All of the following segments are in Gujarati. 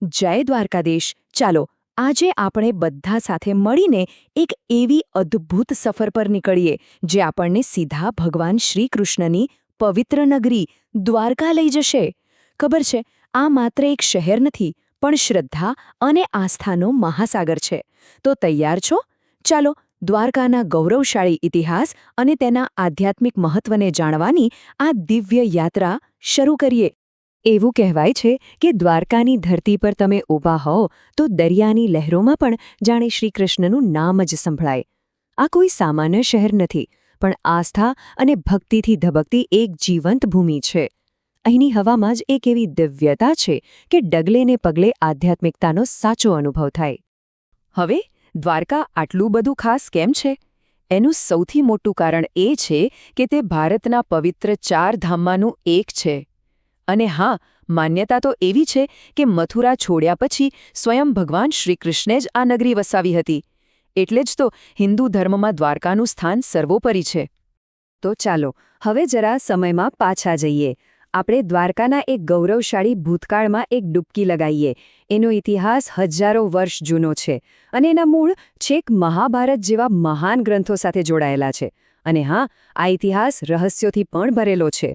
જય દ્વારકાધીશ. ચાલો આજે આપણે બધા સાથે મળીને એક એવી અદ્ભુત સફર પર નીકળીએ જે આપણને સીધા ભગવાન શ્રી કૃષ્ણની પવિત્ર નગરી દ્વારકા લઈ જશે. ખબર છે, આ માત્ર એક શહેર નથી, પણ શ્રદ્ધા અને આસ્થાનો મહાસાગર છે. તો તૈયાર છો? ચાલો દ્વારકાના ગૌરવશાળી ઇતિહાસ અને તેના આધ્યાત્મિક મહત્વને જાણવાની આ દિવ્ય યાત્રા શરૂ કરીએ. એવું કહેવાય છે કે દ્વારકાની ધરતી પર તમે ઊભા હો તો દરિયાની લહેરોમાં પણ જાણે શ્રીકૃષ્ણનું નામ જ સંભળાય. આ કોઈ સામાન્ય શહેર નથી, પણ આસ્થા અને ભક્તિથી ધબકતી એક જીવંત ભૂમિ છે. અહીંની હવામાં જ એક એવી દિવ્યતા છે કે ડગલે ને પગલે આધ્યાત્મિકતાનો સાચો અનુભવ થાય. હવે દ્વારકા આટલું બધું ખાસ કેમ છે? એનું સૌથી મોટું કારણ એ છે કે તે ભારતના પવિત્ર 4 ધામમાંનું એક છે. અને હા, માન્યતા તો એવી છે કે મથુરા છોડ્યા પછી સ્વયં ભગવાન શ્રીકૃષ્ણે જ આ નગરી વસાવી હતી. એટલે જ તો હિન્દુ ધર્મમાં દ્વારકાનું સ્થાન સર્વોપરી છે. તો ચાલો હવે જરા સમયમાં પાછા જઈએ. આપણે દ્વારકાના એક ગૌરવશાળી ભૂતકાળમાં એક ડૂબકી લગાવીએ. એનો ઇતિહાસ હજારો વર્ષ જૂનો છે અને એના મૂળ છેક મહાભારત જેવા મહાન ગ્રંથો સાથે જોડાયેલા છે. અને હા, આ ઇતિહાસ રહસ્યોથી પણ ભરેલો છે.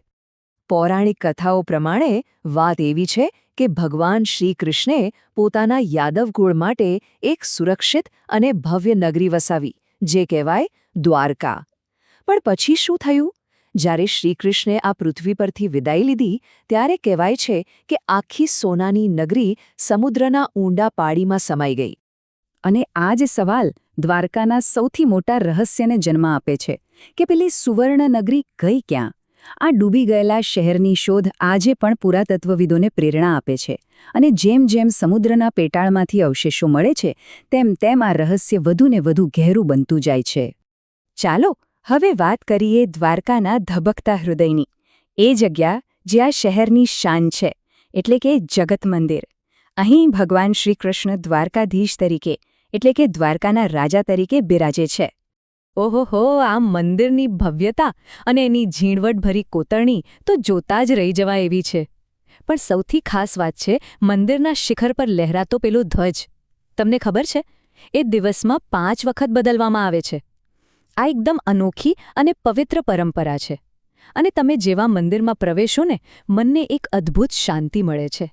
પૌરાણિક કથાઓ પ્રમાણે વાત એવી છે કે ભગવાન શ્રી કૃષ્ણે પોતાના યાદવ કુળ માટે એક સુરક્ષિત અને ભવ્ય નગરી વસાવી, જે કહેવાય દ્વારકા. પણ પછી શું થયું? જ્યારે શ્રીકૃષ્ણે આ પૃથ્વી પરથી વિદાય લીધી, ત્યારે કહેવાય છે કે આખી સોનાની નગરી સમુદ્રના ઊંડા પાણીમાં સમાઈ ગઈ. અને આ જ સવાલ દ્વારકાના સૌથી મોટા રહસ્યને જન્મ આપે છે કે પેલી સુવર્ણ નગરી ગઈ ક્યાં? આ ડૂબી ગયેલા શહેરની શોધ આજે પણ પુરાતત્વવિદોને પ્રેરણા આપે છે. અને જેમ જેમ સમુદ્રના પેટાળમાંથી અવશેષો મળે છે, તેમ તેમ આ રહસ્ય વધુને વધુ ઘેરું બનતું જાય છે. ચાલો હવે વાત કરીએ દ્વારકાના ધબકતા હૃદયની. એ જગ્યા જે આ શહેરની શાન છે, એટલે કે જગત મંદિર. અહીં ભગવાન શ્રીકૃષ્ણ દ્વારકાધીશ તરીકે, એટલે કે દ્વારકાના રાજા તરીકે બિરાજે છે. ઓહોહો, આ મંદિરની ભવ્યતા અને એની ઝીણવટભરી કોતરણી તો જોતા જ રહી જવા એવી છે. પણ સૌથી ખાસ વાત છે મંદિરના શિખર પર લહેરાતો પેલો ધ્વજ. તમને ખબર છે, એ દિવસમાં 5 વખત બદલવામાં આવે છે. આ એકદમ અનોખી અને પવિત્ર પરંપરા છે. અને તમે જેવા મંદિરમાં પ્રવેશો ને, મનને એક અદ્ભુત શાંતિ મળે છે.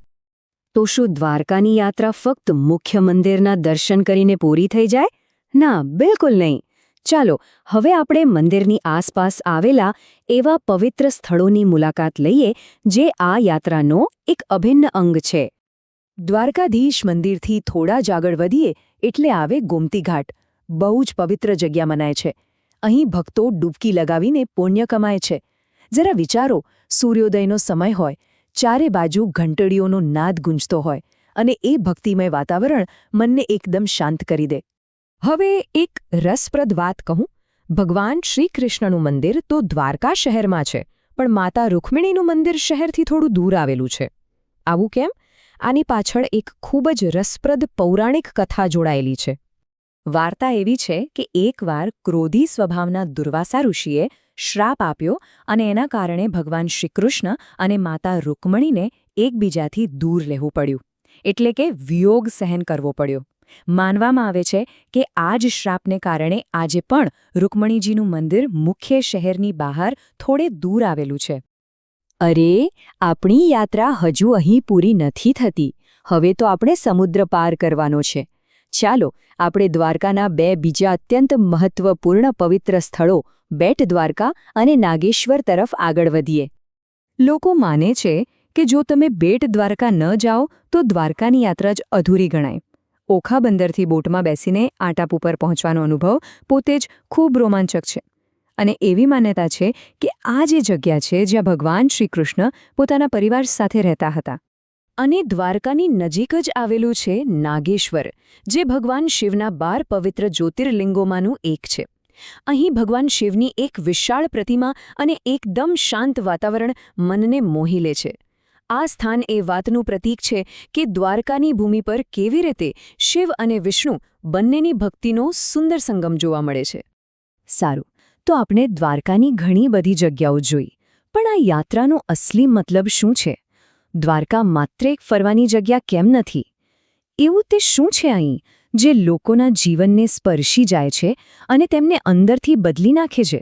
તો શું દ્વારકાની યાત્રા ફક્ત મુખ્ય મંદિરના દર્શન કરીને પૂરી થઈ જાય? ના, બિલકુલ નહીં. ચાલો હવે આપણે મંદિરની આસપાસ આવેલા એવા પવિત્ર સ્થળોની મુલાકાત લઈએ જે આ યાત્રાનો એક અભિન્ન અંગ છે. દ્વારકાધીશ મંદિરથી થોડા જ આગળ વધીએ એટલે આવે ગોમતી ઘાટ. બહુ જ પવિત્ર જગ્યા મનાય છે. અહીં ભક્તો ડૂબકી લગાવીને પુણ્ય કમાય છે. જરા વિચારો, સૂર્યોદયનો સમય હોય, ચારે બાજુ ઘંટડીઓનો નાદ ગુંજતો હોય અને એ ભક્તિમય વાતાવરણ મનને એકદમ શાંત કરી દે. હવે એક રસપ્રદ વાત કહું. ભગવાન શ્રીકૃષ્ણનું મંદિર તો દ્વારકા શહેરમાં છે, પણ માતા રૂક્મિણીનું મંદિર શહેરથી થોડું દૂર આવેલું છે. આવું કેમ? આની પાછળ એક ખૂબ જ રસપ્રદ પૌરાણિક કથા જોડાયેલી છે. વાર્તા એવી છે કે એકવાર ક્રોધી સ્વભાવના દુર્વાસા ઋષિએ શ્રાપ આપ્યો અને એના કારણે ભગવાન શ્રીકૃષ્ણ અને માતા રૂક્મિણીને એકબીજાથી દૂર રહેવું પડ્યું. એટલે કે વિયોગ સહન કરવો પડ્યો. માનવામાં આવે છે કે આ જ શ્રાપને કારણે આજે પણ રૂક્મિણીજીનું મંદિર મુખ્ય શહેરની બહાર થોડે દૂર આવેલું છે. અરે, આપણી યાત્રા હજુ અહીં પૂરી નથી થતી. હવે તો આપણે સમુદ્ર પાર કરવાનો છે. ચાલો આપણે દ્વારકાના 2 બીજા અત્યંત મહત્વપૂર્ણ પવિત્ર સ્થળો બેટ દ્વારકા અને નાગેશ્વર તરફ આગળ વધીએ. લોકો માને છે કે જો તમે બેટ દ્વારકા ન જાઓ તો દ્વારકાની યાત્રા જ અધૂરી ગણાય. ઓખા બંદરથી બોટમાં બેસીને આ ટાપુ પર પહોંચવાનો અનુભવ પોતે જ ખૂબ રોમાંચક છે. અને એવી માન્યતા છે કે આ જે જગ્યા છે જ્યાં ભગવાન શ્રીકૃષ્ણ પોતાના પરિવાર સાથે રહેતા હતા. અને દ્વારકાની નજીક જ આવેલું છે નાગેશ્વર, જે ભગવાન શિવના 12 પવિત્ર જ્યોતિર્લિંગોમાંનું એક છે. અહીં ભગવાન શિવની એક વિશાળ પ્રતિમા અને એકદમ શાંત વાતાવરણ મનને મોહી લે છે. આ સ્થાન એ વાતનું પ્રતીક છે કે દ્વારકાની ભૂમિ પર કેવી રીતે શિવ અને વિષ્ણુ બંનેની ભક્તિનો સુંદર સંગમ જોવા મળે છે. સારું, તો આપણે દ્વારકાની ઘણી બધી જગ્યાઓ જોઈ, પણ આ યાત્રાનો અસલી મતલબ શું છે? દ્વારકા માત્ર એક ફરવાની જગ્યા કેમ નથી? એવું તે શું છે અહીં જે લોકોના જીવનને સ્પર્શી જાય છે અને તેમને અંદરથી બદલી નાખે છે?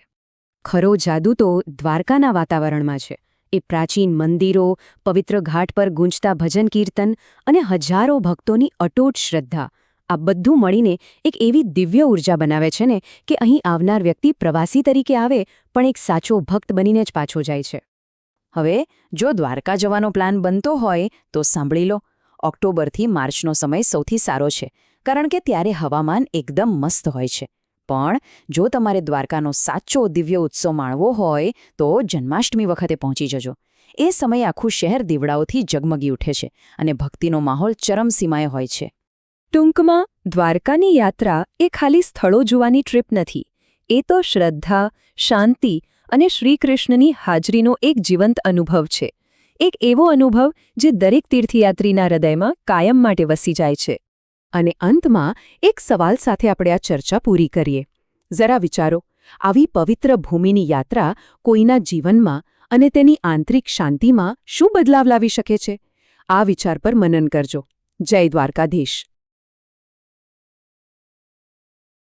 ખરો જાદુ તો દ્વારકાના વાતાવરણમાં છે. એ પ્રાચીન મંદિરો, પવિત્ર ઘાટ પર ગૂંજતા ભજન કીર્તન અને હજારો ભક્તોની અટૂટ શ્રદ્ધા, આ બધું મળીને એક એવી દિવ્ય ઊર્જા બનાવે છે ને કે અહીં આવનાર વ્યક્તિ પ્રવાસી તરીકે આવે પણ એક સાચો ભક્ત બનીને જ પાછો જાય છે. હવે જો દ્વારકા જવાનો પ્લાન બનતો હોય તો સાંભળી લો, ઓક્ટોબરથી માર્ચનો સમય સૌથી સારો છે, કારણ કે ત્યારે હવામાન એકદમ મસ્ત હોય છે. પણ જો તમારે દ્વારકાનો સાચો દિવ્ય ઉત્સવ માણવો હોય તો જન્માષ્ટમી વખતે પહોંચી જજો. એ સમયે આખું શહેર દીવડાઓથી જગમગી ઉઠે છે અને ભક્તિનો માહોલ ચરમસીમાએ હોય છે. ટૂંકમાં, દ્વારકાની યાત્રા એ ખાલી સ્થળો જોવાની ટ્રીપ નથી. એ તો શ્રદ્ધા, શાંતિ અને શ્રીકૃષ્ણની હાજરીનો એક જીવંત અનુભવ છે. એક એવો અનુભવ જે દરેક તીર્થયાત્રીના હૃદયમાં કાયમ માટે વસી જાય છે. અને અંતમાં એક સવાલ સાથે આપણે આ ચર્ચા પૂરી કરીએ. જરા વિચારો, આવી પવિત્ર ભૂમિની યાત્રા કોઈના જીવનમાં અને તેની આંતરિક શાંતિમાં શું બદલાવ લાવી શકે છે? આ વિચાર પર મનન કરજો. જય દ્વારકાધીશ.